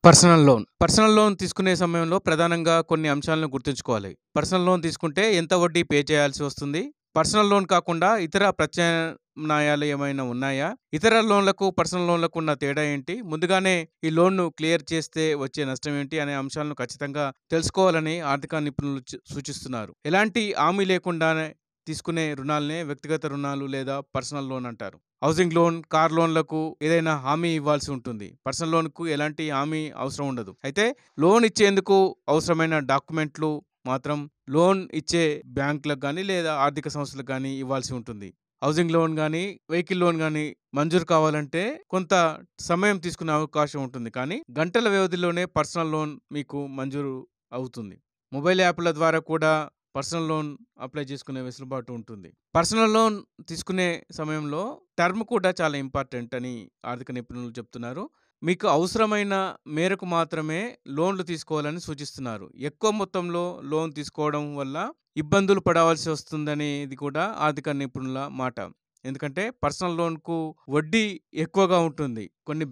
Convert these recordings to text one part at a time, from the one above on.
Personal loan తీసుకునే సమయంలో ప్రధానంగా కొన్ని అంశాలను గుర్తుంచుకోవాలి. పర్సనల్ లోన్ తీసుకుంటే ఎంత వడ్డీ పే చేయాల్సి వస్తుంది? పర్సనల్ లోన్ కాకుండా ఇతర ప్రత్యామ్నాయాలు ఏమైనా ఉన్నాయా? ఇతర లోన్లకు, పర్సనల్ లోన్లకు ఉన్న తేడా ఏంటి? ముందుగానే ఈ లోన్‌ను క్లియర్ చేస్తే వచ్చే నష్టం ఏంటి? అనే అంశాలను ఖచ్చితంగా తెలుసుకోవాలని ఆర్థిక నిపుణులు సూచిస్తున్నారు. ఎలాంటి హామీ లేకుండానే తీసుకునే రుణాలనే వ్యక్తిగత రుణాలు లేదా పర్సనల్ లోన్ అంటారు. హౌసింగ్ లోన్, కార్ లోన్‌లకు ఏదైనా హామీ ఇవ్వాల్సి ఉంటుంది. పర్సనల్ లోన్‌కు ఎలాంటి హామీ అవసరం ఉండదు. అయితే లోన్ ఇచ్చేందుకు అవసరమైన డాక్యుమెంట్లు మాత్రం లోన్ ఇచ్చే బ్యాంకులకు గానీ, లేదా ఆర్థిక సంస్థలకు గానీ ఇవ్వాల్సి ఉంటుంది. హౌసింగ్ లోన్ గానీ, వెహికల్ లోన్ గానీ మంజూరు కావాలంటే కొంత సమయం తీసుకునే అవకాశం ఉంటుంది. కానీ గంటల వ్యవధిలోనే పర్సనల్ లోన్ మీకు మంజూరు అవుతుంది. మొబైల్ యాప్‌ల ద్వారా కూడా పర్సనల్ లోన్ అప్లై చేసుకునే వెసులుబాటు ఉంటుంది. పర్సనల్ లోన్ తీసుకునే సమయంలో టర్మ్ కూడా చాలా ఇంపార్టెంట్ అని ఆర్థిక నిపుణులు చెప్తున్నారు. మీకు అవసరమైన మేరకు మాత్రమే లోన్లు తీసుకోవాలని సూచిస్తున్నారు. ఎక్కువ మొత్తంలో లోన్ తీసుకోవడం వల్ల ఇబ్బందులు పడవలసి వస్తుందనేది కూడా ఆర్థిక నిపుణుల మాట. ఎందుకంటే పర్సనల్ లోన్‌కు వడ్డీ ఎక్కువగా ఉంటుంది. కొన్ని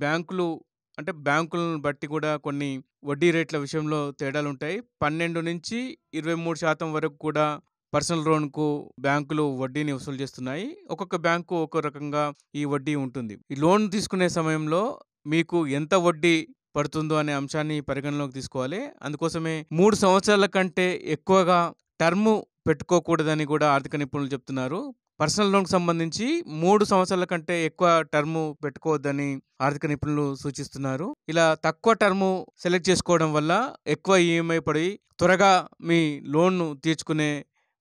బ్యాంకులను బట్టి కూడా కొన్ని వడ్డీ రేట్ల విషయంలో తేడాలుంటాయి. 12-23% వరకు కూడా పర్సనల్ లోన్‌కు బ్యాంకులు వడ్డీని వసూలు చేస్తున్నాయి. ఒక్కొక్క బ్యాంకు ఒక్కో రకంగా ఈ వడ్డీ ఉంటుంది. ఈ లోన్ తీసుకునే సమయంలో మీకు ఎంత వడ్డీ పడుతుందో అనే అంశాన్ని పరిగణలోకి తీసుకోవాలి. అందుకోసమే 3 సంవత్సరాల కంటే ఎక్కువగా టర్మ్ పెట్టుకోకూడదని కూడా ఆర్థిక నిపుణులు చెప్తున్నారు. పర్సనల్ లోన్‌కి సంబంధించి 3 సంవత్సరాల కంటే ఎక్కువ టర్మ్ పెట్టుకోవద్దని ఆర్థిక నిపుణులు సూచిస్తున్నారు. ఇలా తక్కువ టర్మ్ సెలెక్ట్ చేసుకోవడం వల్ల ఎక్కువ ఈఎంఐ పడి త్వరగా మీ లోన్‌ను తీర్చుకునే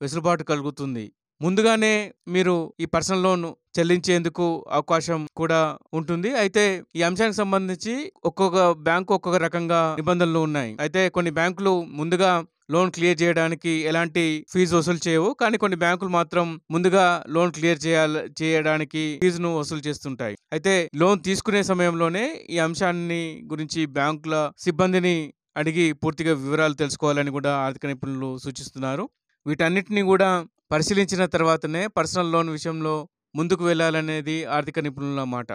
వెసులుబాటు కలుగుతుంది. ముందుగానే మీరు ఈ పర్సనల్ లోన్ చెల్లించేందుకు అవకాశం కూడా ఉంటుంది. అయితే ఈ అంశానికి సంబంధించి ఒక్కొక్క బ్యాంకు ఒక్కొక్క రకంగా నిబంధనలు ఉన్నాయి. అయితే కొన్ని బ్యాంకులు ముందుగా లోన్ క్లియర్ చేయడానికి ఎలాంటి ఫీజు వసూలు చేయవు. కానీ కొన్ని బ్యాంకులు మాత్రం ముందుగా లోన్ క్లియర్ చేయడానికి ఫీజును వసూలు చేస్తుంటాయి. అయితే లోన్ తీసుకునే సమయంలోనే ఈ అంశాన్ని గురించి బ్యాంకుల సిబ్బందిని అడిగి పూర్తిగా వివరాలు తెలుసుకోవాలని కూడా ఆర్థిక నిపుణులు సూచిస్తున్నారు. వీటన్నిటిని కూడా పరిశీలించిన తర్వాతనే పర్సనల్ లోన్ విషయంలో ముందుకు వెళ్ళాలనేది ఆర్థిక నిపుణుల మాట.